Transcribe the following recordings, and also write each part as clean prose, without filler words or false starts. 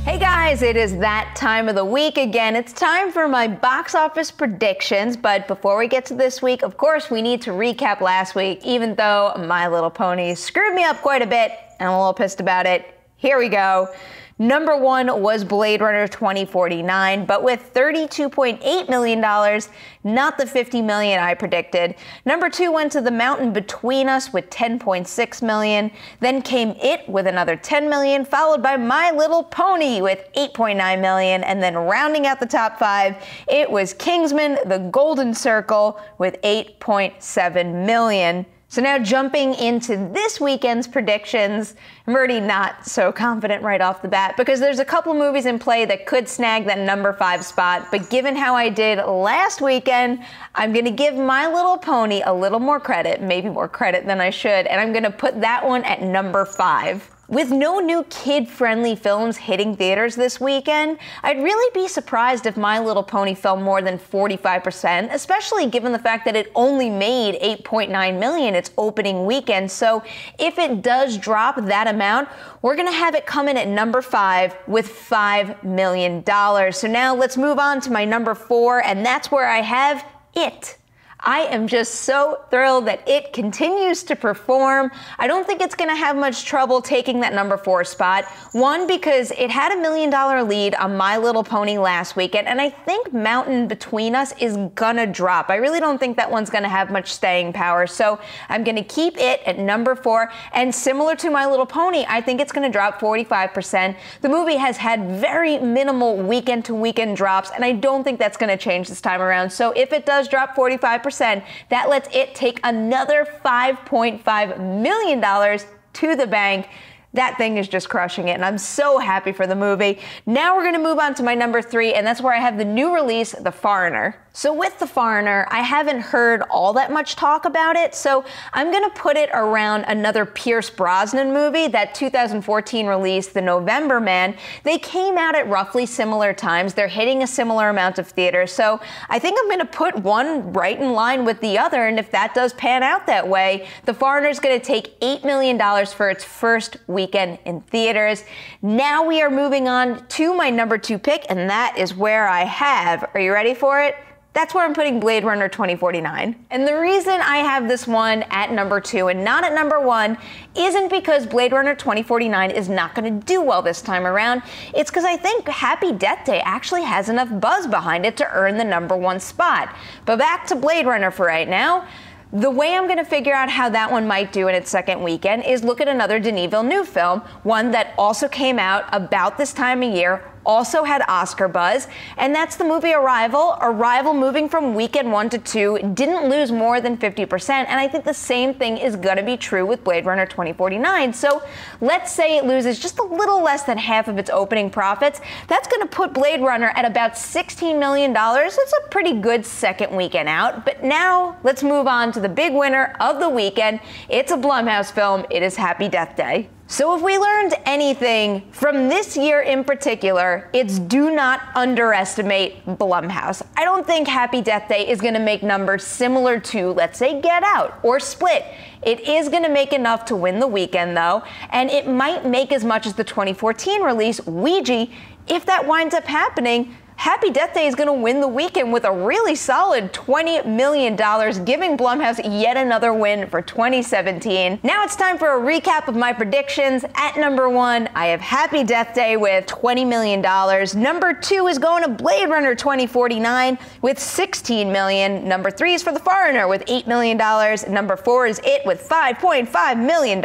Hey guys, it is that time of the week again. It's time for my box office predictions, but before we get to this week, of course, we need to recap last week, even though My Little Pony screwed me up quite a bit, and I'm a little pissed about it. Here we go. Number 1 was Blade Runner 2049, but with $32.8 million, not the $50 million I predicted. Number 2 went to The Mountain Between Us with $10.6 million. Then came It with another $10 million, followed by My Little Pony with $8.9 million. And then rounding out the top 5, it was Kingsman: The Golden Circle with $8.7 million. So now jumping into this weekend's predictions, I'm already not so confident right off the bat because there's a couple movies in play that could snag that number 5 spot. But given how I did last weekend, I'm going to give My Little Pony a little more credit, maybe more credit than I should, and I'm going to put that one at number 5. With no new kid-friendly films hitting theaters this weekend, I'd really be surprised if My Little Pony fell more than 45%, especially given the fact that it only made $8.9 million its opening weekend. So if it does drop that amount, we're going to have it come in at number 5 with $5 million. So now let's move on to my number 4, and that's where I have It. I am just so thrilled that It continues to perform. I don't think it's going to have much trouble taking that number 4 spot. One, because it had $1 million lead on My Little Pony last weekend, and I think Mountain Between Us is gonna drop. I really don't think that one's gonna have much staying power, so I'm gonna keep It at number 4, and similar to My Little Pony, I think it's gonna drop 45%. The movie has had very minimal weekend-to-weekend drops, and I don't think that's gonna change this time around, so if it does drop 45%, that lets It take another $5.5 million to the bank. That thing is just crushing it, and I'm so happy for the movie. Now we're going to move on to my number 3, and that's where I have the new release, The Foreigner. So with The Foreigner, I haven't heard all that much talk about it, so I'm going to put it around another Pierce Brosnan movie, that 2014 release, The November Man. They came out at roughly similar times. They're hitting a similar amount of theaters, so I think I'm going to put one right in line with the other, and if that does pan out that way, The Foreigner is going to take $8 million for its first weekend in theaters. Now we are moving on to my number 2 pick, and that is where I have, are you ready for it? That's where I'm putting Blade Runner 2049. And the reason I have this one at number 2 and not at number 1 isn't because Blade Runner 2049 is not going to do well this time around. It's because I think Happy Death Day actually has enough buzz behind it to earn the number 1 spot. But back to Blade Runner for right now. The way I'm going to figure out how that one might do in its second weekend is look at another Denis Villeneuve film, one that also came out about this time of year, also had Oscar buzz, and that's the movie Arrival. Arrival, moving from weekend 1 to 2, didn't lose more than 50%, and I think the same thing is going to be true with Blade Runner 2049. So let's say it loses just a little less than half of its opening profits. That's going to put Blade Runner at about $16 million. That's a pretty good second weekend out. But now let's move on to the big winner of the weekend. It's a Blumhouse film. It is Happy Death Day. So if we learned anything from this year in particular, it's do not underestimate Blumhouse. I don't think Happy Death Day is going to make numbers similar to, let's say, Get Out or Split. It is going to make enough to win the weekend, though, and it might make as much as the 2014 release, Ouija. If that winds up happening, Happy Death Day is going to win the weekend with a really solid $20 million, giving Blumhouse yet another win for 2017. Now it's time for a recap of my predictions. At number 1, I have Happy Death Day with $20 million. Number 2 is going to Blade Runner 2049 with $16 million. Number 3 is for The Foreigner with $8 million. Number 4 is It with $5.5 million.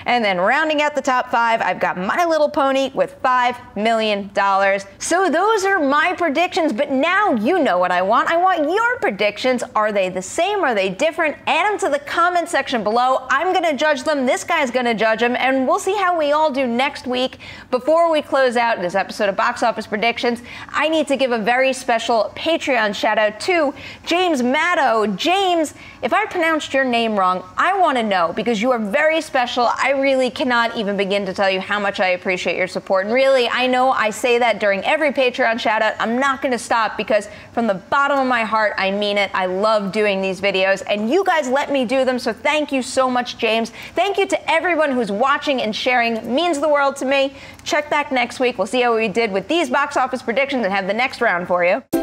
And then rounding out the top 5, I've got My Little Pony with $5 million. So those are my predictions, but now you know what I want. I want your predictions. Are they the same? Are they different? Add them to the comment section below. I'm going to judge them. This guy's going to judge them, and we'll see how we all do next week. Before we close out this episode of Box Office Predictions, I need to give a very special Patreon shout out to James Maddow. James, if I pronounced your name wrong, I want to know because you are very special. I really cannot even begin to tell you how much I appreciate your support. And really, I know I say that during every Patreon shout out, but I'm not gonna stop because from the bottom of my heart, I mean it. I love doing these videos and you guys let me do them, so thank you so much, James. Thank you to everyone who's watching and sharing. It means the world to me. Check back next week. We'll see how we did with these box office predictions and have the next round for you.